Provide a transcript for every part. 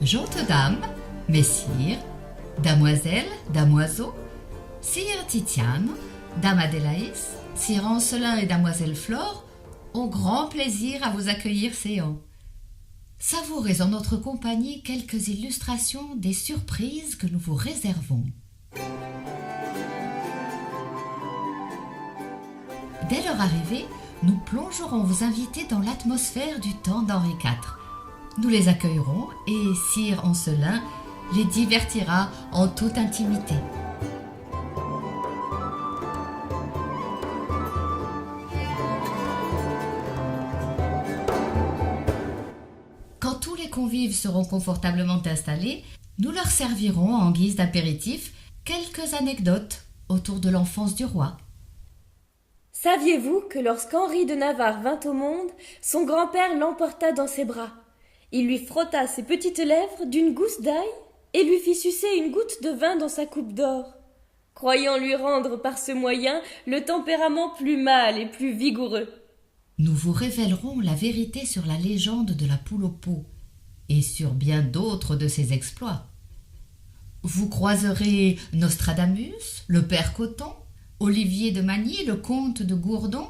Gentes dames, messires, damoiselles, damoiseaux, sire Titiane, dame Adélaïs, sire Ancelin et damoiselle Flore ont grand plaisir à vous accueillir céans. Savourez en notre compagnie quelques illustrations des surprises que nous vous réservons. Dès leur arrivée, nous plongerons vos invités dans l'atmosphère du temps d'Henri IV. Nous les accueillerons et sire Ancelin les divertira en toute intimité. Quand tous les convives seront confortablement installés, nous leur servirons en guise d'apéritif quelques anecdotes autour de l'enfance du roi. Saviez-vous que lorsqu'Henri de Navarre vint au monde, son grand-père l'emporta dans ses bras. Il lui frotta ses petites lèvres d'une gousse d'ail et lui fit sucer une goutte de vin dans sa coupe d'or, croyant lui rendre par ce moyen le tempérament plus mâle et plus vigoureux. Nous vous révélerons la vérité sur la légende de la poule au pot et sur bien d'autres de ses exploits. Vous croiserez Nostradamus, le père Coton, Olivier de Magny, le comte de Gourdon,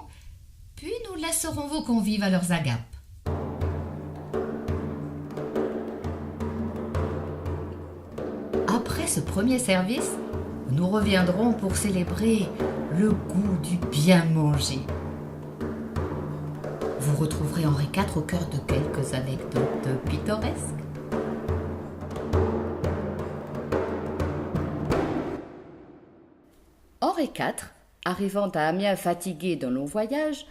puis nous laisserons vos convives à leurs agapes. Après ce premier service, nous reviendrons pour célébrer le goût du bien manger. Vous retrouverez Henri IV au cœur de quelques anecdotes pittoresques. Henri IV, arrivant à Amiens fatigué d'un long voyage,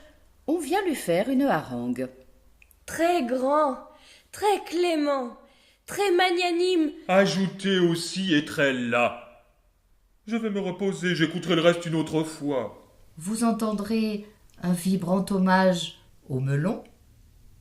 on vient lui faire une harangue. Très grand, très clément, très magnanime. Ajoutez aussi et très las. Je vais me reposer, j'écouterai le reste une autre fois. Vous entendrez un vibrant hommage au melon,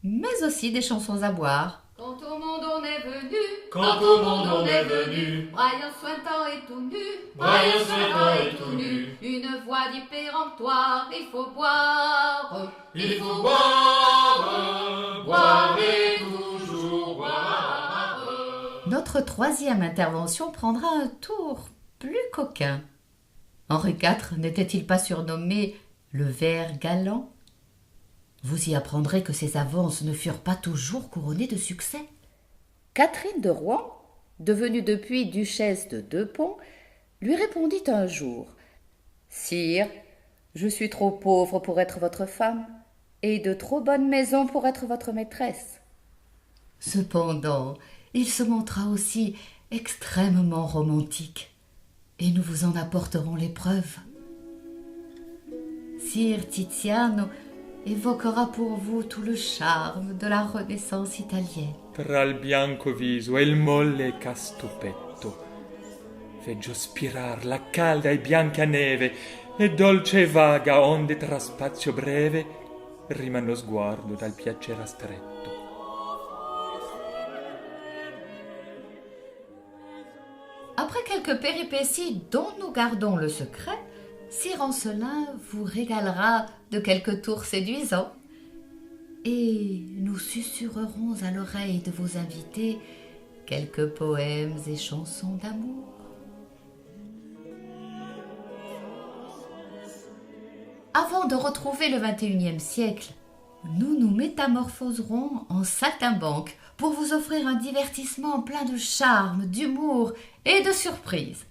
mais aussi des chansons à boire. Quand au monde on est venu, Quand au monde on est venu, Brian Swinton est tout nu, Brian Swinton est tout nu. Une voix dit péremptoire, il faut boire. Il faut boire, boire et toujours boire. Notre troisième intervention prendra un tour plus coquin. Henri IV n'était-il pas surnommé le ver galant? Vous y apprendrez que ses avances ne furent pas toujours couronnées de succès. Catherine de Rohan, devenue depuis duchesse de Deux-Ponts, lui répondit un jour « Sire, je suis trop pauvre pour être votre femme et de trop bonne maison pour être votre maîtresse. » Cependant, il se montra aussi extrêmement romantique et nous vous en apporterons les preuves. Sire Tiziano évoquera pour vous tout le charme de la Renaissance italienne. Tra il bianco viso e il molle casto petto veggio spirar la calda e bianca neve e dolce e vaga onde tra spazio breve riman lo sguardo dal piacere astretto. Après quelques péripéties dont nous gardons le secret, Sire Ancelin vous régalera de quelques tours séduisants et nous susurrerons à l'oreille de vos invités quelques poèmes et chansons d'amour. Avant de retrouver le XXIe siècle, nous nous métamorphoserons en saltimbanque pour vous offrir un divertissement plein de charme, d'humour et de surprise.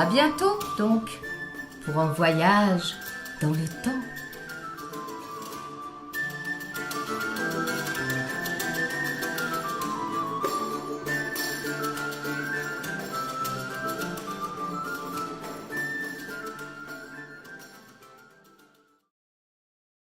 À bientôt donc pour un voyage dans le temps.